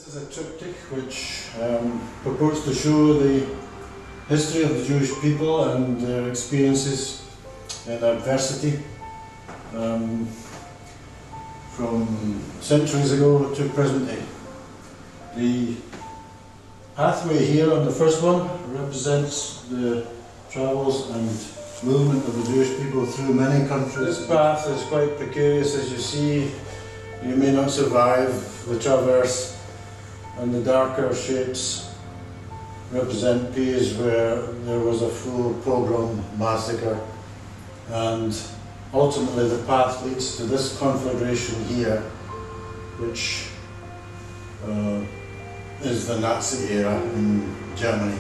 This is a triptych which purports to show the history of the Jewish people and their experiences in adversity from centuries ago to present day. The pathway here on the first one represents the travels and movement of the Jewish people through many countries. This path is quite precarious, as you see. You may not survive the traverse, and the darker shapes represent periods where there was a full pogrom massacre, and ultimately the path leads to this conflagration here, which is the Nazi era in Germany.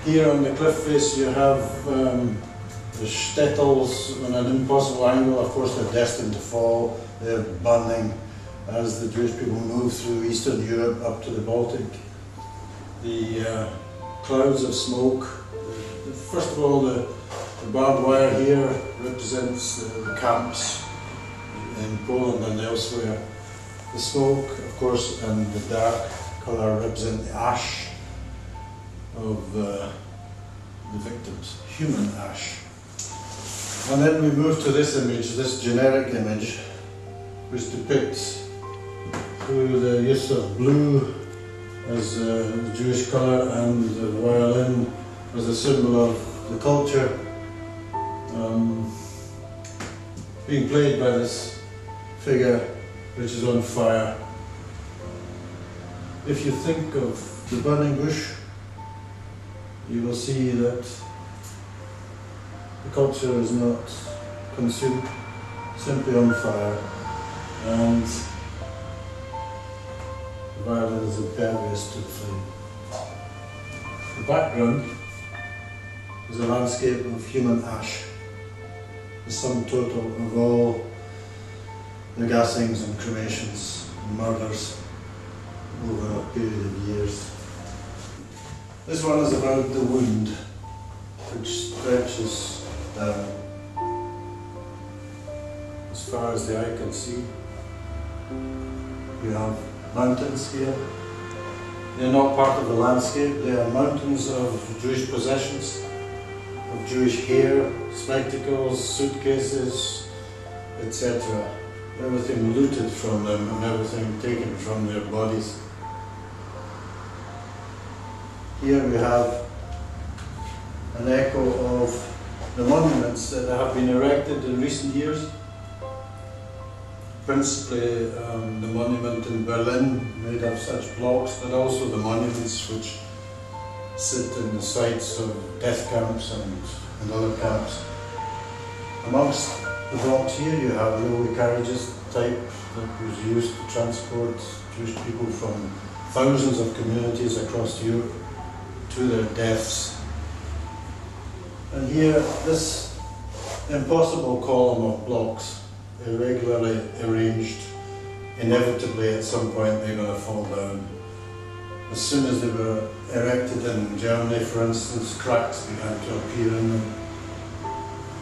Here on the cliff face you have the shtetls on an impossible angle. Of course they're destined to fall, they're burning as the Jewish people move through Eastern Europe up to the Baltic. The clouds of smoke. First of all, the barbed wire here represents the camps in Poland and elsewhere. The smoke, of course, and the dark colour represent the ash of the victims, human ash. And then we move to this image, this generic image, which depicts through the use of blue as the Jewish colour and the violin as a symbol of the culture, being played by this figure which is on fire. If you think of the burning bush, you will see that the culture is not consumed, simply on fire, and the violin is impervious to the flame. The background is a landscape of human ash, the sum total of all the gassings and cremations and murders over a period of years. This one is about the wound, which stretches down as far as the eye can see. You have mountains here. They are not part of the landscape, they are mountains of Jewish possessions, of Jewish hair, spectacles, suitcases, etc. Everything looted from them and everything taken from their bodies. Here we have an echo of the monuments that have been erected in recent years. Principally the monument in Berlin, made of such blocks, but also the monuments which sit in the sites of death camps and other camps. Amongst the blocks here you have railway carriages type that was used to transport Jewish people from thousands of communities across Europe to their deaths. And here, this impossible column of blocks, irregularly arranged, inevitably at some point they're going to fall down. As soon as they were erected in Germany, for instance, cracks began to appear in them.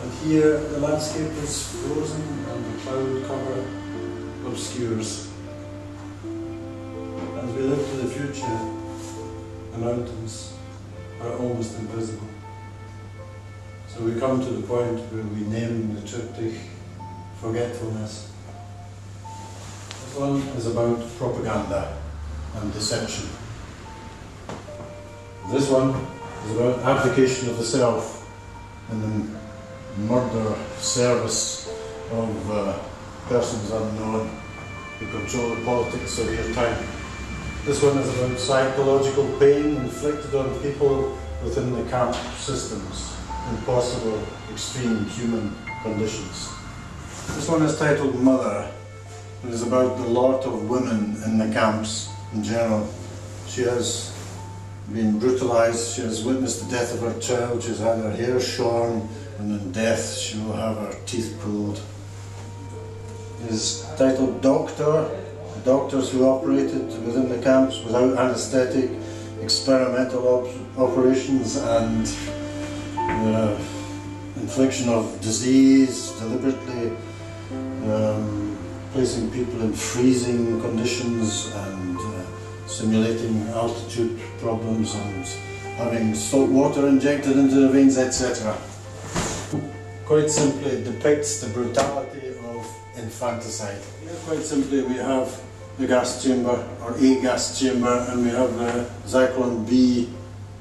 And here the landscape is frozen and the cloud cover obscures. As we look to the future, the mountains are almost invisible. So we come to the point where we name the triptych Forgetfulness. This one is about propaganda and deception. This one is about abdication of the self and the murder service of persons unknown who control the politics of your time. This one is about psychological pain inflicted on people within the camp systems, impossible, extreme human conditions. This one is titled Mother. It is about the lot of women in the camps in general. She has been brutalized, she has witnessed the death of her child, she has had her hair shorn, and in death she will have her teeth pulled. It is titled Doctor. Doctors who operated within the camps without anaesthetic, experimental operations and infliction of disease deliberately, placing people in freezing conditions and simulating altitude problems and having salt water injected into the veins, etc. Quite simply, it depicts the brutality of infanticide. Here, quite simply, we have the gas chamber, or a gas chamber, and we have the Zyklon B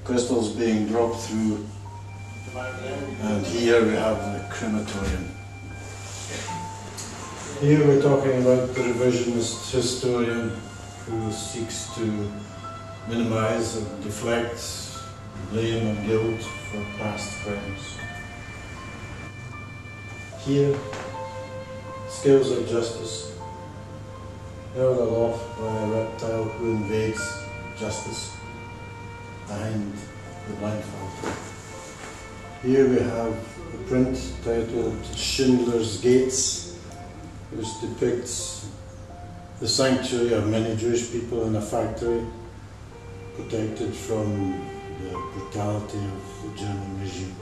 crystals being dropped through. And here we have the crematorium. Here we're talking about the revisionist historian who seeks to minimize and deflect blame and guilt for past crimes. Here, scales of justice, held aloft by a reptile who invades justice behind the blindfold. Here we have a print titled Schindler's Gates, which depicts the sanctuary of many Jewish people in a factory, protected from the brutality of the German regime.